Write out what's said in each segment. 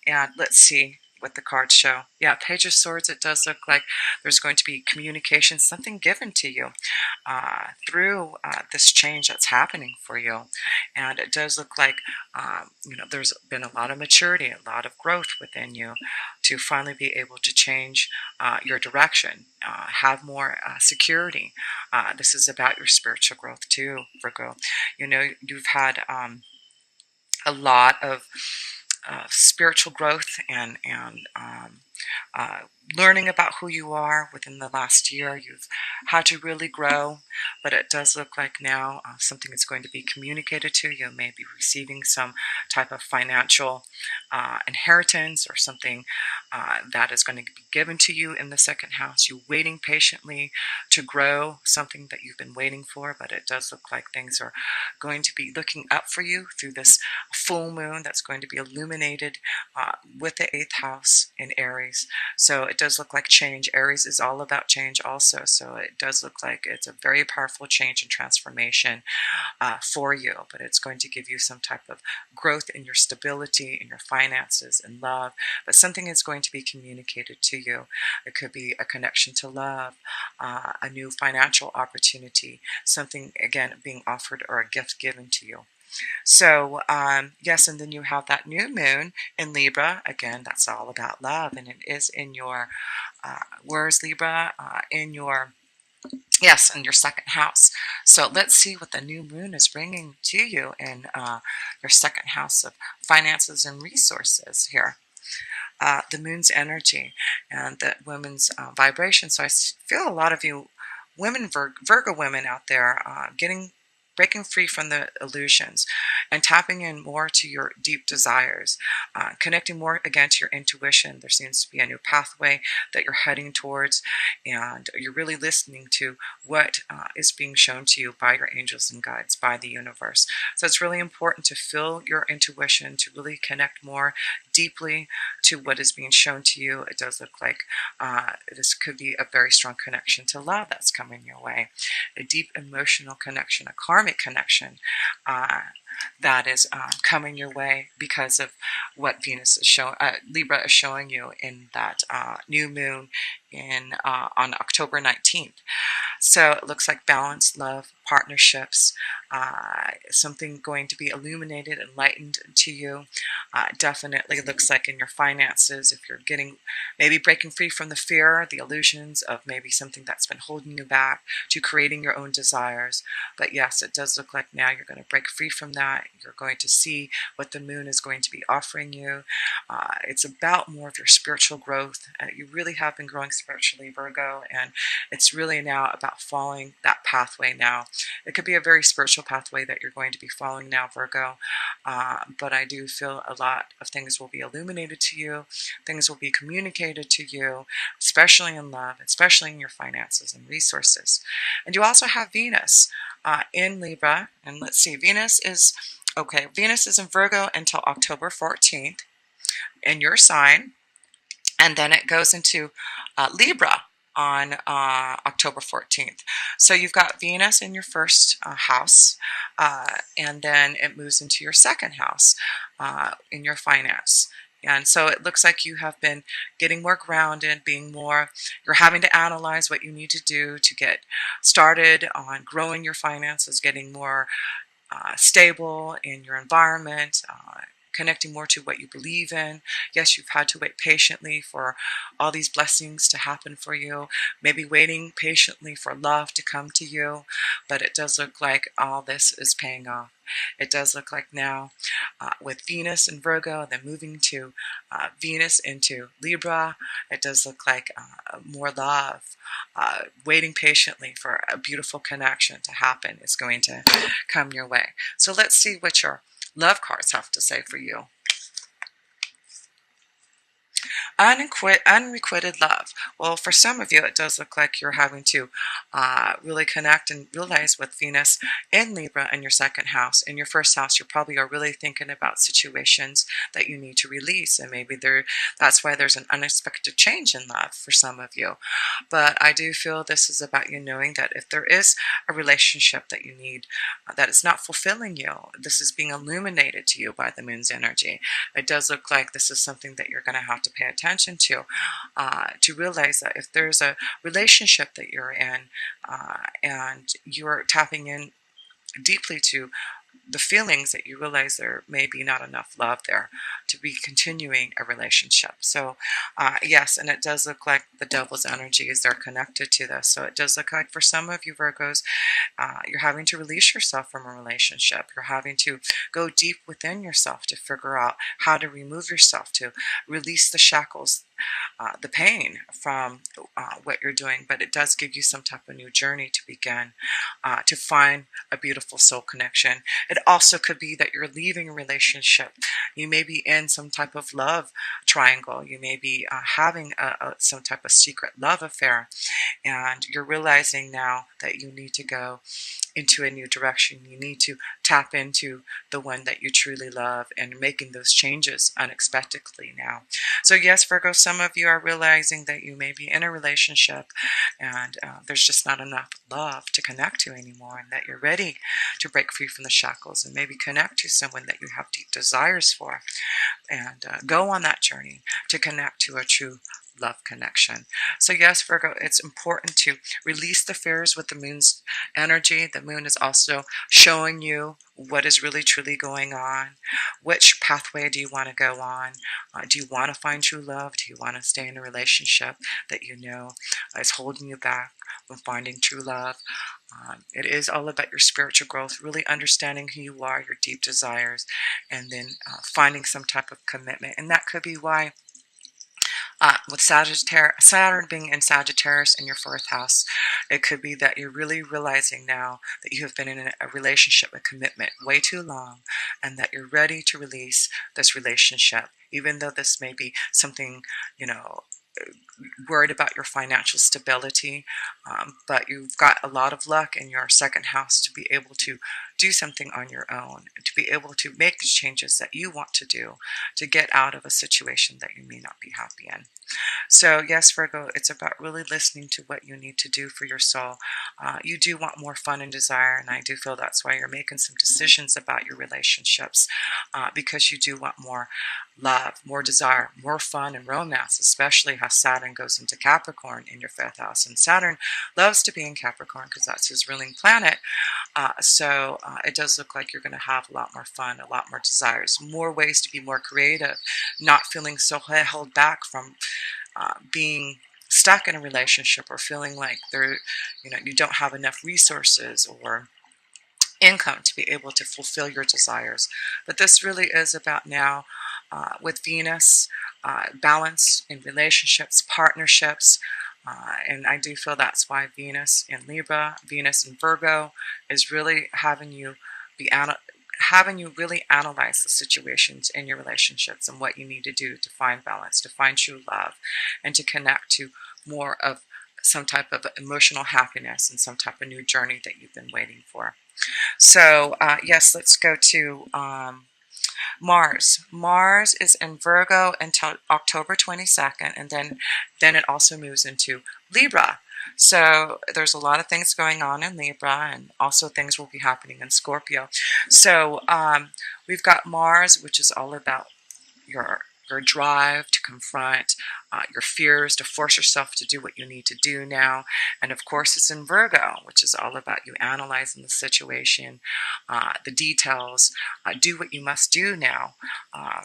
And let's see what the cards show. Yeah, Page of Swords, it does look like there's going to be communication, something given to you through this change that's happening for you. And it does look like, there's been a lot of maturity, a lot of growth within you to finally be able to change your direction, have more security. This is about your spiritual growth too, Virgo. You've had a lot of spiritual growth and uh, learning about who you are within the last year. You've had to really grow, but it does look like now something is going to be communicated to you. Maybe receiving some type of financial inheritance or something that is going to be given to you in the second house. You're waiting patiently to grow something that you've been waiting for, but it does look like things are going to be looking up for you through this full moon that's going to be illuminated with the 8th house in Aries. So it does look like change. Aries is all about change also. So it does look like it's a very powerful change and transformation for you, but it's going to give you some type of growth in your stability, in your finances, and love. But something is going to be communicated to you. It could be a connection to love, a new financial opportunity, something, again, being offered or a gift given to you. So, yes, and then you have that new moon in Libra. Again, that's all about love, and it is in your, where's Libra? Yes, in your second house. So let's see what the new moon is bringing to you in your second house of finances and resources here. The moon's energy and the women's vibration. So I feel a lot of you women, Virgo women out there, breaking free from the illusions and tapping in more to your deep desires, connecting more again to your intuition. There seems to be a new pathway that you're heading towards, and you're really listening to what is being shown to you by your angels and guides, by the universe. So it's really important to feel your intuition, to really connect more deeply to what is being shown to you. It does look like this could be a very strong connection to love that's coming your way, a deep emotional connection, a karmic connection that is coming your way because of what Venus is showing, Libra is showing you in that new moon on October 19th. So it looks like balance, love, partnerships, something going to be illuminated, enlightened to you. Definitely looks like in your finances, if you're maybe breaking free from the fear, the illusions of maybe something that's been holding you back, to creating your own desires. But yes, it does look like now you're going to break free from that. You're going to see what the moon is going to be offering you. It's about more of your spiritual growth. You really have been growing spiritually, Virgo, and it's really now about following that pathway now. It could be a very spiritual pathway that you're going to be following now, Virgo, but I do feel a lot of things will be illuminated to you. Things will be communicated to you, especially in love, especially in your finances and resources. And you also have Venus in Libra. And let's see, Venus is in Virgo until October 14th in your sign. And then it goes into Libra on October 14th. So you've got Venus in your first house, and then it moves into your second house in your finance. And so it looks like you have been getting more grounded, you're having to analyze what you need to do to get started on growing your finances, getting more stable in your environment, connecting more to what you believe in. Yes, you've had to wait patiently for all these blessings to happen for you, maybe waiting patiently for love to come to you, but it does look like all this is paying off. It does look like now with Venus in Virgo, then moving to Venus into Libra, it does look like more love, waiting patiently for a beautiful connection to happen is going to come your way. So let's see what your love cards have to say for you. Unrequited love. Well, for some of you, it does look like you're having to really connect and realize with Venus in Libra in your second house. In your first house, you probably are really thinking about situations that you need to release, and maybe that's why there's an unexpected change in love for some of you. But I do feel this is about you knowing that if there is a relationship that you need that is not fulfilling you, this is being illuminated to you by the moon's energy. It does look like this is something that you're going to have to pay attention to realize that if there's a relationship that you're in and you're tapping in deeply to the feelings that you realize there may be not enough love there to be continuing a relationship. So yes, and it does look like the devil's energies are connected to this. So it does look like for some of you Virgos, you're having to release yourself from a relationship. You're having to go deep within yourself to figure out how to remove yourself, to release the shackles, the pain from what you're doing. But it does give you some type of new journey to begin, to find a beautiful soul connection. It also could be that you're leaving a relationship. You may be in some type of love triangle. You may be having some type of secret love affair, and you're realizing now that you need to go into a new direction. You need to tap into the one that you truly love and making those changes unexpectedly now. So yes, Virgo, some of you are realizing that you may be in a relationship and there's just not enough love to connect to anymore, and that you're ready to break free from the shackles and maybe connect to someone that you have deep desires for, and go on that journey to connect to a true love connection. So yes, Virgo, it's important to release the fears with the moon's energy. The moon is also showing you what is really truly going on. Which pathway do you want to go on? Do you want to find true love? Do you want to stay in a relationship that you know is holding you back from finding true love? It is all about your spiritual growth, really understanding who you are, your deep desires, and then finding some type of commitment. And that could be why with Saturn being in Sagittarius in your fourth house, it could be that you're really realizing now that you have been in a relationship, a commitment way too long, and that you're ready to release this relationship, even though this may be something, you know, worried about your financial stability, but you've got a lot of luck in your second house to be able to do something on your own, to be able to make the changes that you want to do to get out of a situation that you may not be happy in. So yes, Virgo, it's about really listening to what you need to do for your soul. You do want more fun and desire, and I do feel that's why you're making some decisions about your relationships, because you do want more love, more desire, more fun and romance, especially how Saturn goes into Capricorn in your fifth house. And Saturn loves to be in Capricorn because that's his ruling planet. So it does look like you're going to have a lot more fun, a lot more desires, more ways to be more creative, not feeling so held back from being stuck in a relationship or feeling like you don't have enough resources or income to be able to fulfill your desires. But this really is about now with Venus, balance in relationships, partnerships, and I do feel that's why Venus in Libra, Venus in Virgo is really having you really analyze the situations in your relationships and what you need to do to find balance, to find true love, and to connect to more of some type of emotional happiness and some type of new journey that you've been waiting for. So yes, let's go to Mars. Mars is in Virgo until October 22nd, and then it also moves into Libra. So there's a lot of things going on in Libra, and also things will be happening in Scorpio. So we've got Mars, which is all about your drive to confront your fears, to force yourself to do what you need to do now. And of course, it's in Virgo, which is all about you analyzing the situation, the details, do what you must do now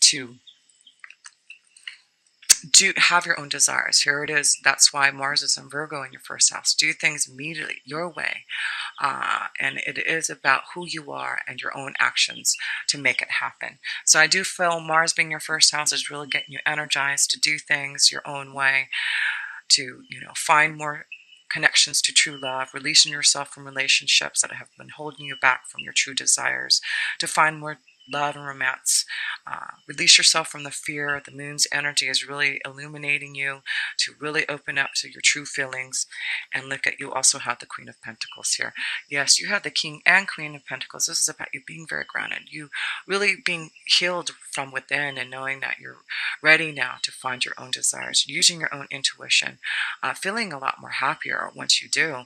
to have your own desires. Here it is. That's why Mars is in Virgo in your first house. Do things immediately your way. And it is about who you are and your own actions to make it happen. So I do feel Mars being your first house is really getting you energized to do things your own way, to find more connections to true love, releasing yourself from relationships that have been holding you back from your true desires, to find more love and romance. Release yourself from the fear. The moon's energy is really illuminating you to really open up to your true feelings. And look at, you also have the Queen of Pentacles here. Yes, you have the King and Queen of Pentacles. This is about you being very grounded, you really being healed from within and knowing that you're ready now to find your own desires, using your own intuition, feeling a lot more happier once you do.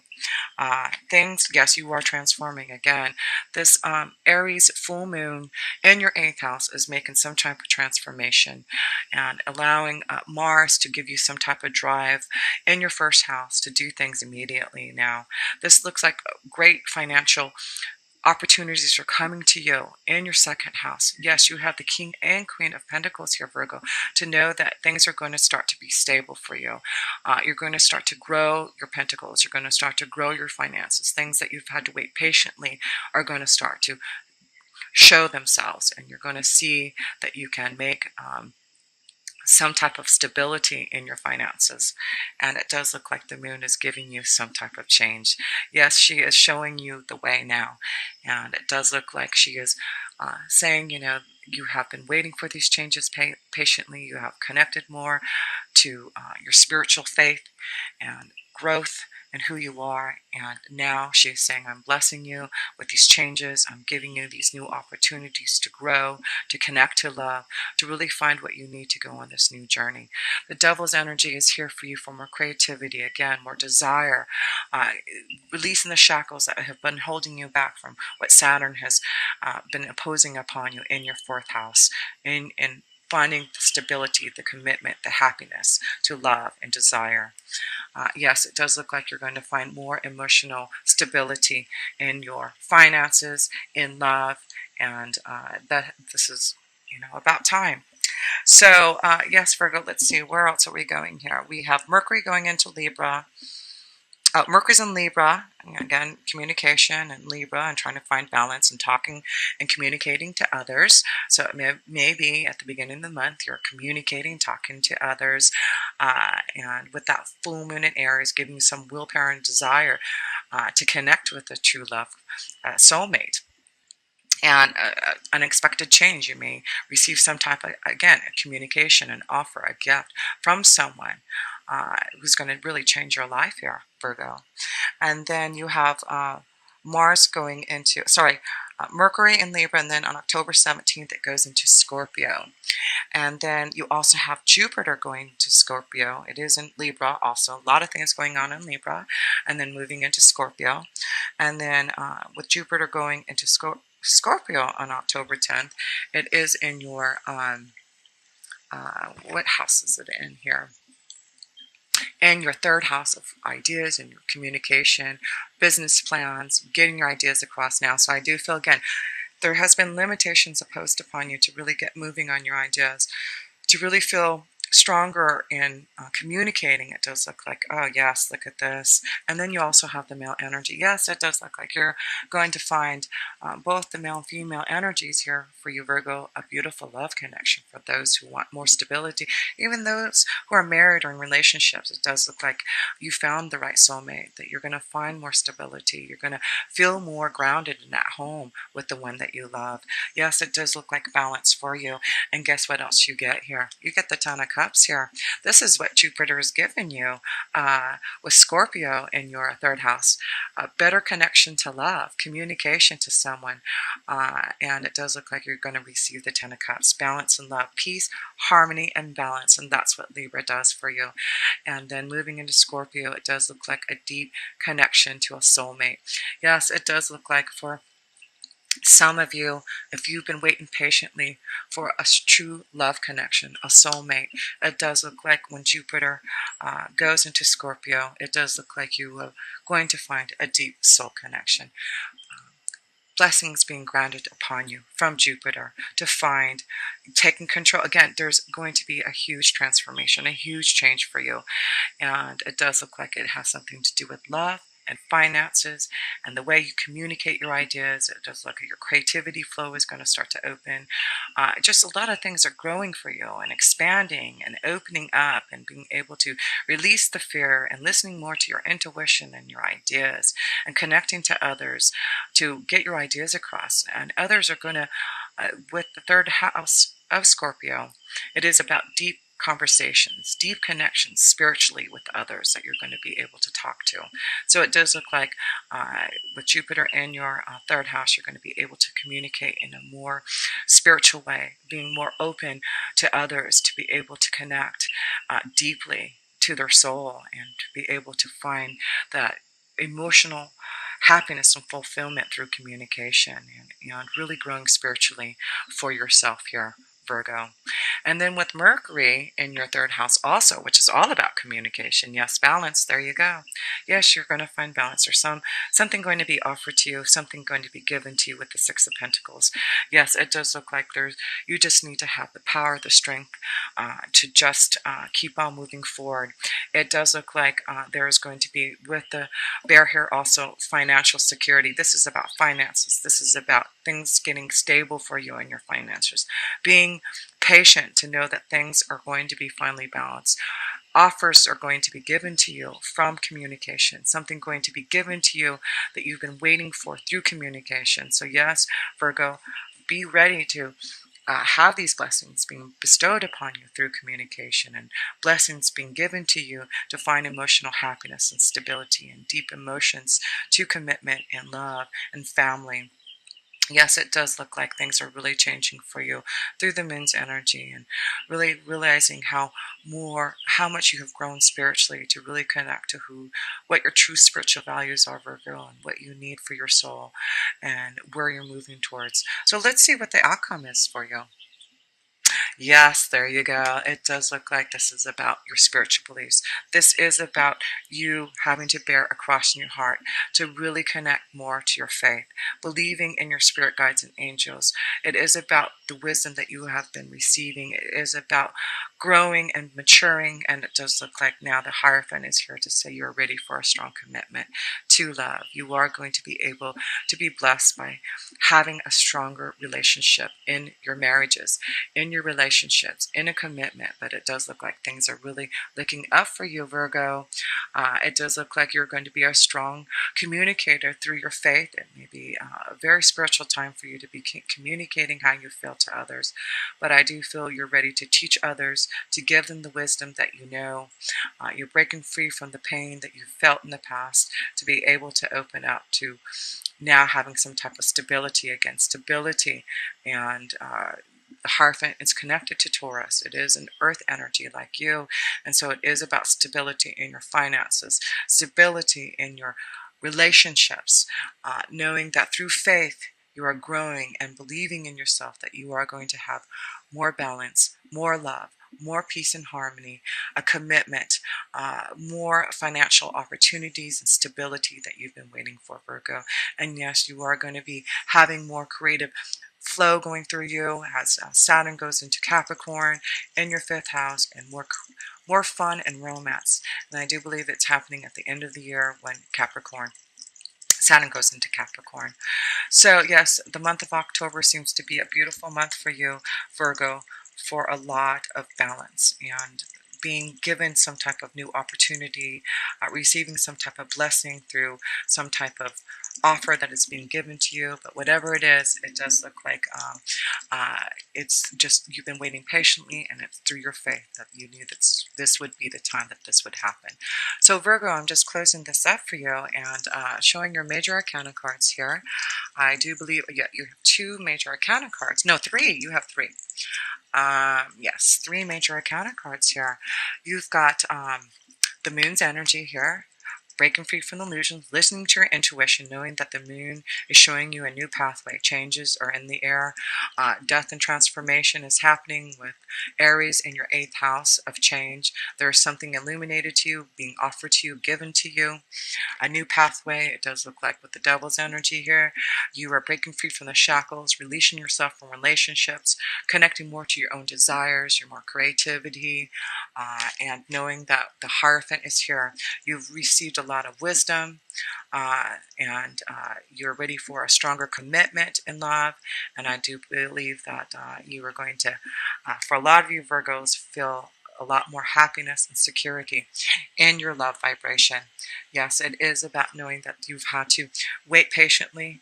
Things, yes, you are transforming again. This Aries full moon in your 8th house is making some type of transformation and allowing Mars to give you some type of drive in your 1st house to do things immediately now. This looks like great financial opportunities are coming to you in your 2nd house. Yes, you have the King and Queen of Pentacles here, Virgo, to know that things are going to start to be stable for you. You're going to start to grow your pentacles. You're going to start to grow your finances. Things that you've had to wait patiently are going to start to show themselves, and you're going to see that you can make some type of stability in your finances. And it does look like the moon is giving you some type of change. Yes, she is showing you the way now. And it does look like she is saying, you have been waiting for these changes patiently. You have connected more to your spiritual faith and growth and who you are. And now she's saying, I'm blessing you with these changes. I'm giving you these new opportunities to grow, to connect to love, to really find what you need to go on this new journey. The Devil's energy is here for you for more creativity, again, more desire, releasing the shackles that have been holding you back from what Saturn has been imposing upon you in your 4th house, in finding the stability, the commitment, the happiness to love and desire. Yes, it does look like you're going to find more emotional stability in your finances, in love, and that this is, about time. So, yes, Virgo, let's see, where else are we going here? We have Mercury going into Libra. Mercury's in Libra, again, communication and Libra and trying to find balance and talking and communicating to others. So it may be at the beginning of the month you're communicating, talking to others, and with that full moon in Aries giving you some willpower and desire to connect with a true love soulmate. And unexpected change. You may receive some type of, again, a communication, an offer, a gift from someone who's going to really change your life here, Virgo. And then you have Mars going into, Mercury in Libra, and then on October 17th it goes into Scorpio. And then you also have Jupiter going to Scorpio. It is in Libra also. A lot of things going on in Libra, and then moving into Scorpio. And then with Jupiter going into Scorpio on October 10th, it is in your, what house is it in here? And your 3rd house of ideas and your communication, business plans, getting your ideas across now. So I do feel, again, there has been limitations imposed upon you to really get moving on your ideas, to really feel stronger in communicating. It does look like, oh yes, look at this. And then you also have the male energy. Yes, it does look like you're going to find both the male and female energies here for you, Virgo, a beautiful love connection for those who want more stability. Even those who are married or in relationships, it does look like you found the right soulmate, that you're going to find more stability. You're going to feel more grounded and at home with the one that you love. Yes, it does look like balance for you. And guess what else you get here? You get the Ten of Cups here. This is what Jupiter has given you with Scorpio in your 3rd house. A better connection to love, communication to someone. And it does look like you're going to receive the Ten of Cups. Balance and love, peace, harmony, and balance. And that's what Libra does for you. And then moving into Scorpio, it does look like a deep connection to a soulmate. Yes, it does look like for some of you, if you've been waiting patiently for a true love connection, a soulmate, it does look like when Jupiter goes into Scorpio, it does look like you are going to find a deep soul connection. Blessings being granted upon you from Jupiter to find, taking control. Again, there's going to be a huge transformation, a huge change for you. And it does look like it has something to do with love and finances and the way you communicate your ideas. It does look like your creativity flow is going to start to open. Just a lot of things are growing for you and expanding and opening up and being able to release the fear and listening more to your intuition and your ideas and connecting to others to get your ideas across. And others are going to With the third house of Scorpio, it is about deep conversations, deep connections spiritually with others that you're going to be able to talk to. So it does look like with Jupiter in your third house, you're going to be able to communicate in a more spiritual way, being more open to others, to be able to connect deeply to their soul and to be able to find that emotional happiness and fulfillment through communication and really growing spiritually for yourself here, Virgo. And then with Mercury in your third house also, which is all about communication. Yes, balance. There you go. Yes, you're going to find balance. There's something going to be offered to you, something going to be given to you with the Six of Pentacles. Yes, it does look like you just need to have the power, the strength to just keep on moving forward. It does look like there is going to be, with the bear here, also financial security. This is about finances. This is about things getting stable for you in your finances. Being patient to know that things are going to be finally balanced. Offers are going to be given to you from communication, something going to be given to you that you've been waiting for through communication. So yes, Virgo, be ready to have these blessings being bestowed upon you through communication and blessings being given to you to find emotional happiness and stability and deep emotions to commitment and love and family. Yes, it does look like things are really changing for you through the moon's energy and really realizing how much you have grown spiritually to really connect to what your true spiritual values are, Virgo, and what you need for your soul and where you're moving towards. So let's see what the outcome is for you. Yes, there you go. It does look like this is about your spiritual beliefs. This is about you having to bear a cross in your heart to really connect more to your faith, believing in your spirit guides and angels. It is about the wisdom that you have been receiving. It is about growing and maturing. And it does look like now the Hierophant is here to say you're ready for a strong commitment to love. You are going to be able to be blessed by having a stronger relationship in your marriages, in your relationships, in a commitment. But it does look like things are really looking up for you, Virgo. It does look like you're going to be a strong communicator through your faith. It may be a very spiritual time for you to be communicating how you feel to others. But I do feel you're ready to teach others, to give them the wisdom that you know. You're breaking free from the pain that you felt in the past to be able to open up to now having some type of stability again. Stability and the Hierophant is connected to Taurus. It is an earth energy like you. And so it is about stability in your finances, stability in your relationships, knowing that through faith you are growing and believing in yourself that you are going to have more balance, more love, more peace and harmony, a commitment, more financial opportunities and stability that you've been waiting for, Virgo. And yes, you are going to be having more creative flow going through you as Saturn goes into Capricorn in your fifth house, and more fun and romance. And I do believe it's happening at the end of the year when Saturn goes into Capricorn. So yes, the month of October seems to be a beautiful month for you, Virgo, for a lot of balance and being given some type of new opportunity, receiving some type of blessing through some type of offer that is being given to you. But whatever it is, it does look like it's just you've been waiting patiently, and it's through your faith that you knew that this would be the time that this would happen. So Virgo, I'm just closing this up for you and showing your major arcana cards here. I do believe you have two major arcana cards. No, three. You have three. Yes, three major arcana cards here. You've got the moon's energy here, breaking free from illusions, listening to your intuition, knowing that the moon is showing you a new pathway. Changes are in the air. Death and transformation is happening with Aries in your eighth house of change. There is something illuminated to you, being offered to you, given to you. A new pathway. It does look like with the Devil's energy here. You are breaking free from the shackles, releasing yourself from relationships, connecting more to your own desires, your more creativity, and knowing that the Hierophant is here. You've received a lot of wisdom, and you're ready for a stronger commitment in love. And I do believe that you are going to, for a lot of you Virgos, feel a lot more happiness and security in your love vibration. Yes, it is about knowing that you've had to wait patiently.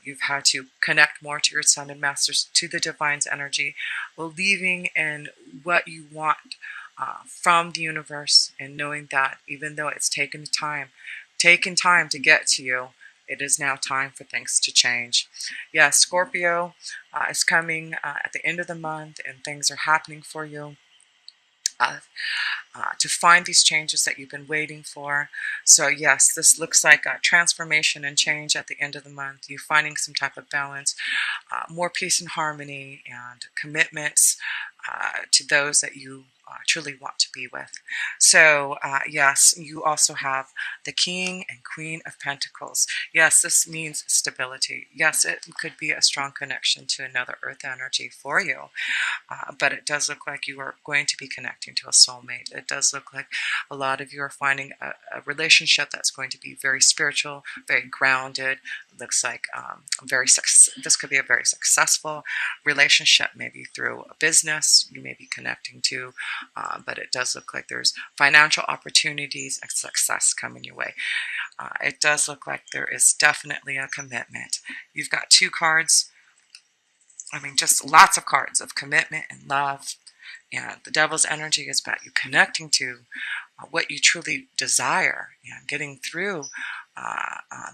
You've had to connect more to your sun and masters, to the divine's energy, believing in what you want from the universe, and knowing that even though it's taken time to get to you, it is now time for things to change. Yes, Scorpio is coming at the end of the month, and things are happening for you. Uh, to find these changes that you've been waiting for. So yes, this looks like a transformation and change at the end of the month. You finding some type of balance, more peace and harmony, and commitments to those that you truly want to be with. So yes, you also have the King and Queen of Pentacles. Yes, this means stability. Yes, it could be a strong connection to another earth energy for you. But it does look like you are going to be connecting to a soulmate. It does look like a lot of you are finding a relationship that's going to be very spiritual, very grounded. It looks like this could be a very successful relationship, maybe through a business you may be connecting to. But it does look like there's financial opportunities and success coming your way. It does look like there is definitely a commitment. You've got two cards. I mean, just lots of cards of commitment and love. And the devil's energy is about you connecting to what you truly desire and getting through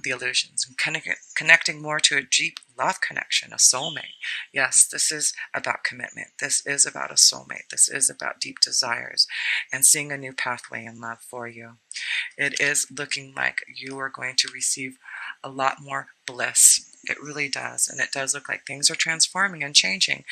the illusions and connecting more to a deep love connection, a soulmate. Yes, this is about commitment. This is about a soulmate. This is about deep desires and seeing a new pathway in love for you. It is looking like you are going to receive a lot more bliss. It really does. And it does look like things are transforming and changing.